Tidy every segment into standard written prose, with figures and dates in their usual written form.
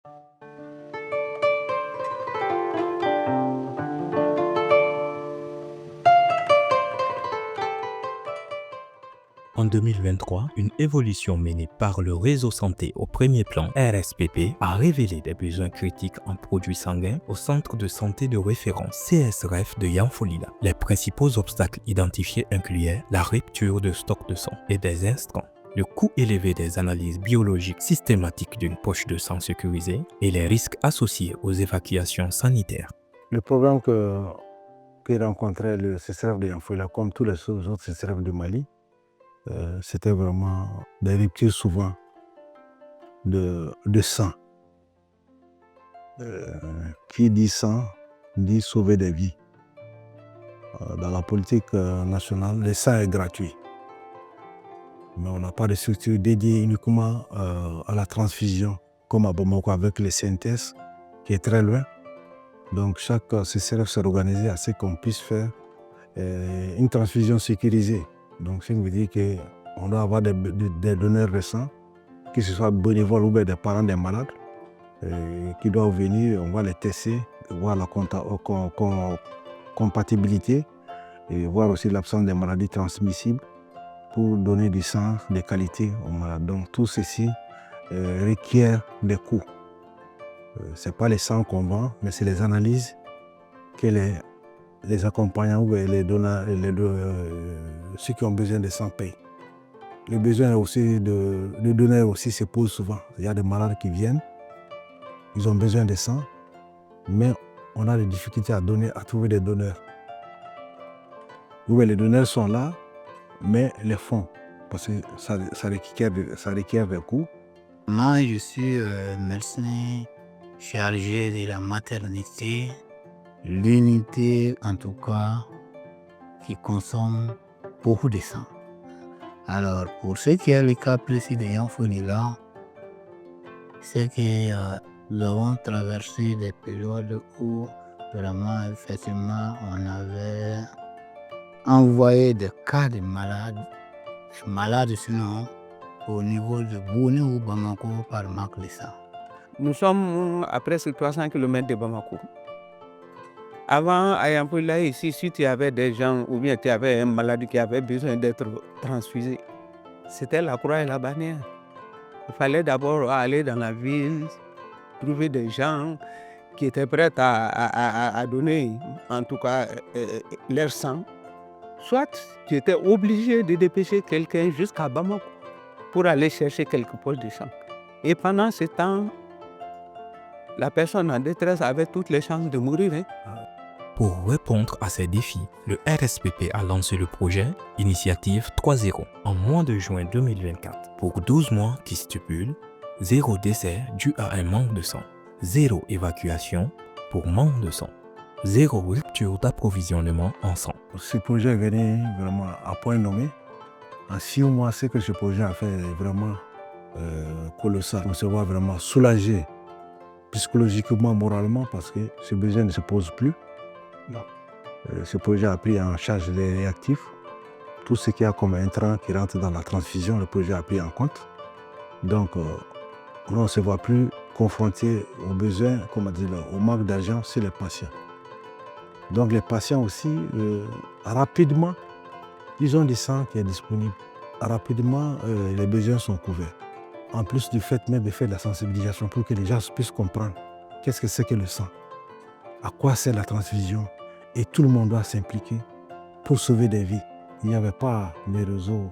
En 2023, une évolution menée par le réseau santé au premier plan, RSPP, a révélé des besoins critiques en produits sanguins au centre de santé de référence CSRF de Yanfolila. Les principaux obstacles identifiés incluaient la rupture de stock de sang et des instants, le coût élevé des analyses biologiques systématiques d'une poche de sang sécurisée et les risques associés aux évacuations sanitaires. Le problème que rencontrait le CSRF de Yanfolila, comme tous les autres CSRF du Mali, c'était vraiment des ruptures souvent de sang. Qui dit sang, dit sauver des vies. Dans la politique nationale, le sang est gratuit. Mais on n'a pas de structure dédiée uniquement à la transfusion, comme à Bamako avec le CNTS, qui est très loin. Donc chaque CSRF s'est organisé à ce qu'on puisse faire une transfusion sécurisée. Donc ça veut dire qu'on doit avoir des donneurs de sang, que ce soit bénévoles ou bien des parents des malades, qui doivent venir, on va les tester, voir la compatibilité et voir aussi l'absence des maladies transmissibles pour donner du sang de qualité aux malades. Donc tout ceci requiert des coûts. Ce n'est pas les sangs qu'on vend, mais c'est les analyses que les accompagnants ou les donneurs, ceux qui ont besoin de sang payent. Le besoin aussi de donneurs aussi se pose souvent. Il y a des malades qui viennent, ils ont besoin de sang, mais on a des difficultés à trouver des donneurs. Oui, les donneurs sont là, mais les fonds, parce que ça requiert des coûts. Moi, je suis médecin chargé de la maternité, l'unité en tout cas qui consomme beaucoup de sang. Alors, pour ce qui est le cas précis de Yanfolila, c'est que nous avons traversé des périodes où vraiment, effectivement, on avait envoyé des cas de malades sinon au niveau de Bouné ou Bamako par manque de sang. Nous sommes à presque 300 km de Bamako. Avant, à Yanfolila, ici, si tu avais des gens ou bien tu avais un malade qui avait besoin d'être transfusé, c'était la croix et la bannière. Il fallait d'abord aller dans la ville, trouver des gens qui étaient prêts à donner, en tout cas, leur sang. Soit tu étais obligé de dépêcher quelqu'un jusqu'à Bamako pour aller chercher quelques poches de sang. Et pendant ce temps, la personne en détresse avait toutes les chances de mourir. Pour répondre à ces défis, le RSPP a lancé le projet Initiative 3.0 en mois de juin 2024 pour 12 mois qui stipule 0 décès dû à un manque de sang, 0 évacuation pour manque de sang, 0 rupture d'approvisionnement en sang. Ce projet est venu vraiment à point nommé. En 6 mois, ce que ce projet a fait est vraiment colossal. On se voit vraiment soulagé psychologiquement, moralement, parce que ce besoin ne se pose plus. Ce projet a pris en charge les réactifs. Tout ce qu'il y a comme intrant qui rentre dans la transfusion, le projet a pris en compte. Donc, on ne se voit plus confronté aux besoins, comme on dit là, au manque d'argent chez les patients. Donc, les patients aussi, rapidement, ils ont du sang qui est disponible. Rapidement, les besoins sont couverts. En plus du fait même de faire de la sensibilisation pour que les gens puissent comprendre qu'est-ce que c'est que le sang, à quoi sert la transfusion, et tout le monde doit s'impliquer pour sauver des vies. Il n'y avait pas de réseau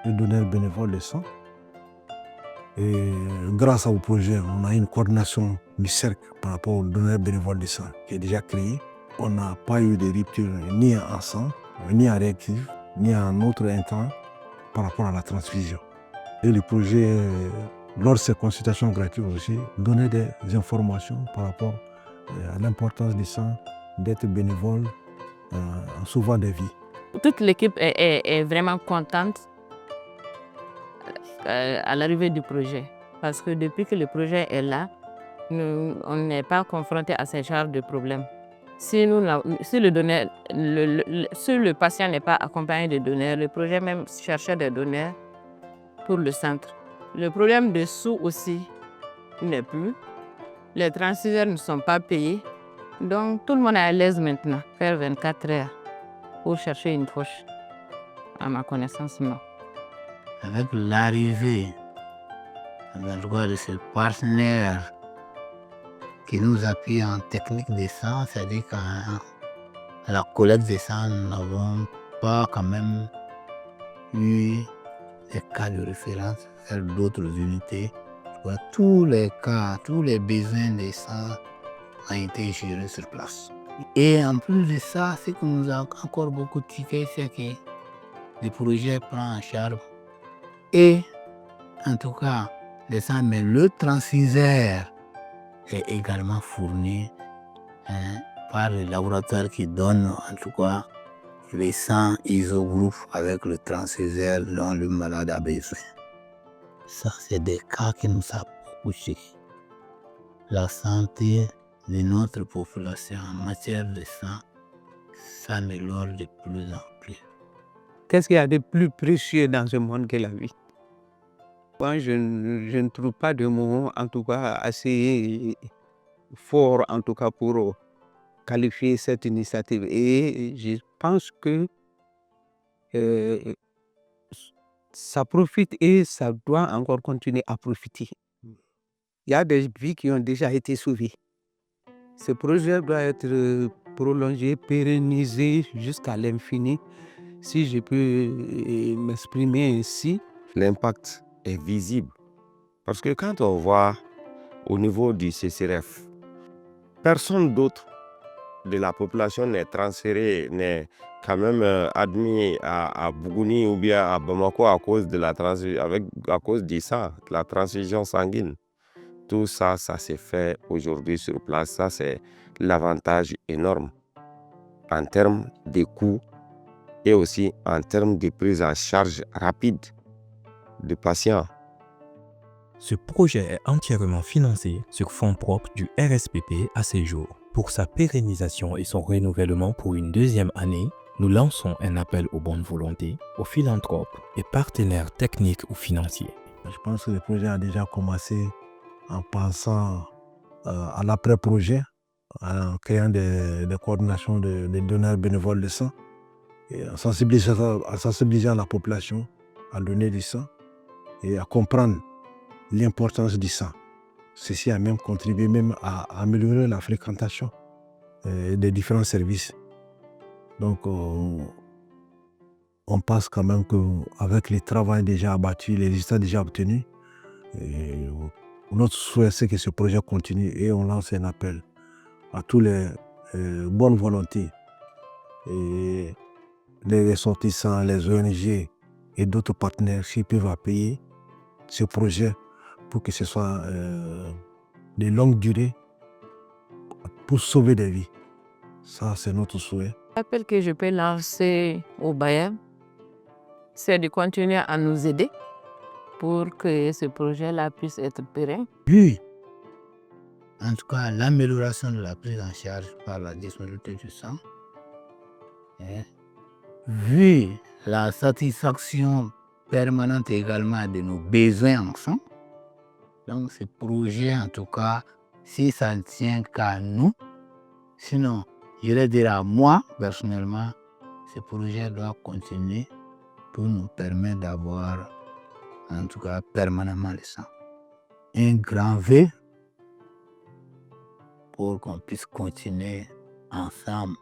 de donneurs bénévoles de sang. Et grâce au projet, on a une coordination du cercle par rapport aux donneurs bénévoles de sang qui est déjà créée. On n'a pas eu de rupture ni en sang, ni en réactif, ni en autre intrant par rapport à la transfusion. Et le projet, lors de ces consultations gratuites aussi, donnait des informations par rapport à l'importance du sang, d'être bénévole en sauvant des vies. Toute l'équipe est vraiment contente à l'arrivée du projet. Parce que depuis que le projet est là, on n'est pas confronté à ce genre de problème. Si le patient n'est pas accompagné de donneurs, le projet même cherchait des donneurs pour le centre. Le problème de sous aussi n'est plus. Les transfuseurs ne sont pas payés. Donc tout le monde est à l'aise maintenant, faire 24 heures pour chercher une poche. À ma connaissance, non. Avec l'arrivée de ce partenaire qui nous appuie en technique de sang, c'est-à-dire qu'à la collecte de sang, nous n'avons pas quand même eu des cas de référence vers d'autres unités. Tous les cas, tous les besoins de sang ont été gérés sur place. Et en plus de ça, ce qui nous a encore beaucoup tiqué, c'est que le projet prend en charge et en tout cas le sang, mais le transfuseur est également fourni par le laboratoire qui donne en tout cas les sangs isogroupe avec le transfuseur dont le malade a besoin. Ça, c'est des cas qui nous a touchés. La santé de notre population en matière de sang s'améliore de plus en plus. Qu'est-ce qu'il y a de plus précieux dans ce monde que la vie? Moi, je ne trouve pas de mots, en tout cas, assez forts, en tout cas, pour qualifier cette initiative. Et je pense que ça profite et ça doit encore continuer à profiter. Il y a des vies qui ont déjà été sauvées. Ce projet doit être prolongé, pérennisé jusqu'à l'infini, si je peux m'exprimer ainsi. L'impact est visible. Parce que quand on voit au niveau du CCRF, personne d'autre de la population n'est transféré, n'est quand même admis à Bougouni ou bien à Bamako à cause de à cause de ça, la transfusion sanguine. Tout ça, ça s'est fait aujourd'hui sur place. Ça, c'est l'avantage énorme en termes de coûts et aussi en termes de prise en charge rapide des patients. Ce projet est entièrement financé sur fonds propres du RSPP à ce jour. Pour sa pérennisation et son renouvellement pour une deuxième année, nous lançons un appel aux bonnes volontés, aux philanthropes et partenaires techniques ou financiers. Je pense que le projet a déjà commencé en pensant à l'après-projet, en créant des coordinations de donneurs bénévoles de sang et en sensibilisant la population à donner du sang et à comprendre l'importance du sang. Ceci a même contribué même à améliorer la fréquentation des différents services. Donc, on pense quand même qu'avec les travaux déjà abattus, les résultats déjà obtenus, notre souhait, c'est que ce projet continue et on lance un appel à tous les bonnes volontés, et les ressortissants, les ONG et d'autres partenaires qui peuvent appuyer ce projet pour que ce soit de longue durée pour sauver des vies. Ça, c'est notre souhait. L'appel que je peux lancer aux bailleurs, c'est de continuer à nous aider pour que ce projet-là puisse être pérenne. Puis, en tout cas, l'amélioration de la prise en charge par la disponibilité du sang, vu la satisfaction permanente également de nos besoins en sang, donc ce projet, en tout cas, si ça ne tient qu'à nous, sinon, je vais dire à moi, personnellement, ce projet doit continuer pour nous permettre d'avoir, en tout cas, permanemment le sang. Un grand V pour qu'on puisse continuer ensemble.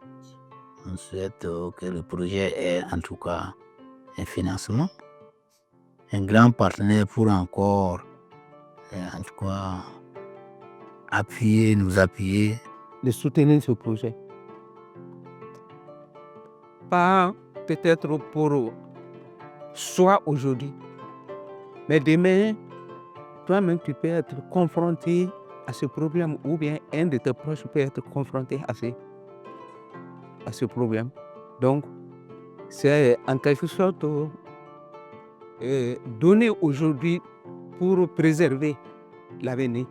On souhaite que le projet ait, en tout cas, un financement. Un grand partenaire pour encore, en tout cas, nous appuyer. De soutenir ce projet. Pas peut-être pour soi aujourd'hui, mais demain, toi-même tu peux être confronté à ce problème ou bien un de tes proches peut être confronté à ce problème. Donc, c'est en quelque sorte donner aujourd'hui pour préserver l'avenir.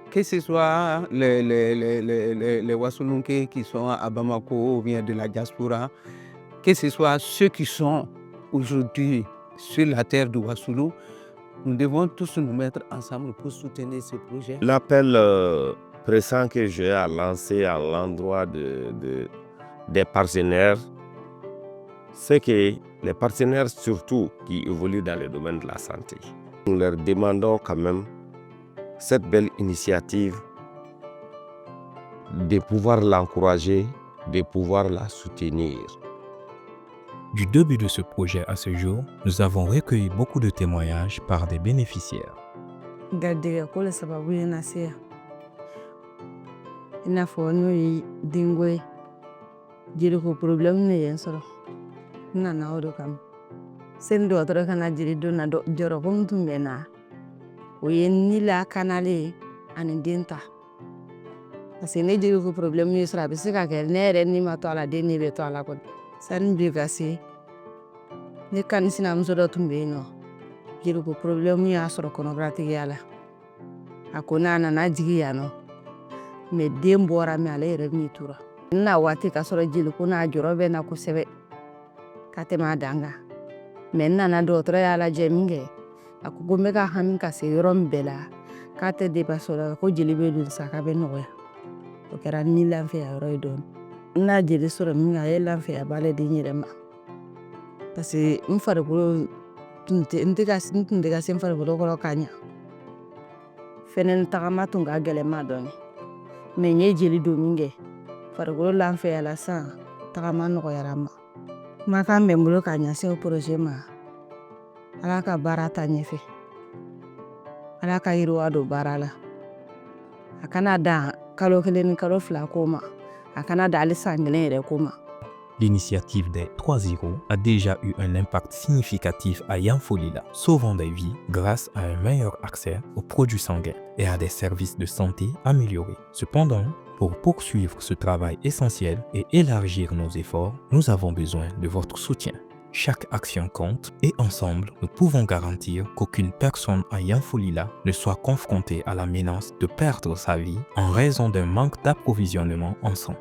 Que ce soit les Wassoulunké qui sont à Bamako ou bien de la diaspora, que ce soit ceux qui sont aujourd'hui sur la terre du Wassoulou, Nous devons tous nous mettre ensemble pour soutenir ce projet. L'appel pressant que j'ai à lancer à l'endroit des partenaires, c'est que les partenaires surtout qui évoluent dans le domaine de la santé, nous leur demandons quand même cette belle initiative de pouvoir l'encourager, de pouvoir la soutenir. Du début de ce projet à ce jour, nous avons recueilli beaucoup de témoignages par des bénéficiaires. Gaddega ko la sababu yana siya ina fɔ n'o ye denko ye jeliko problème ne ye n sɔrɔ n nana o de kama sani dɔgɔtɔrɔ kana jeli don na jɔrɔ ko n tun bɛ na o ye ni lakanalen ye ani den ta parce que ne jeliko problème ye sɔrɔ a bɛ se ka kɛ ne yɛrɛ ni ma to a la den ne bɛ to a la kɔni sani bi ka se ne ka ni sinamuso dɔ tun bɛ yen nɔ jeliko problème y'a sɔrɔ kɔnɔbaratigiya la a ko n'a nana jigi yan nɔ mɛ den bɔra mɛ ale yɛrɛ min tora n na waati ka sɔrɔ jeliko n'a jɔrɔ bɛ na kosɛbɛ ka tɛmɛ a dan kan mɛ n nana dɔgɔtɔrɔ y'a lajɛ min kɛ a ko ko n bɛ ka hami ka se yɔrɔ min bɛɛ la k'a tɛ dépasse la ko jeli bɛ don sa k'a bɛ nɔgɔya o kɛra ni lafiya yɔrɔ ye dɔɔni n na jeli sɔrɔ min kɛ a ye lafiya b'ale di n yɛrɛ ma parce que n farikolo n tun tɛ ka se n farikolo kɔrɔ ka ɲa fɛnɛ tagama tun ka gɛlɛn ma dɔɔni mɛ n ye jeli don min kɛ farikolo lafiyala sisan tagama nɔgɔyara n ma kumakan bɛ n bolo ka ɲɛsin o projet ma ala ka baara ta ɲɛfɛ ala ka yiriwa don baara la a kana dan kalo 1 ni kalo 2 ko ma a kana dan hali san 1 yɛrɛ ko ma. L'initiative des 3-0 a déjà eu un impact significatif à Yanfolila, sauvant des vies grâce à un meilleur accès aux produits sanguins et à des services de santé améliorés. Cependant, pour poursuivre ce travail essentiel et élargir nos efforts, nous avons besoin de votre soutien. Chaque action compte et ensemble, nous pouvons garantir qu'aucune personne à Yanfolila ne soit confrontée à la menace de perdre sa vie en raison d'un manque d'approvisionnement en sang.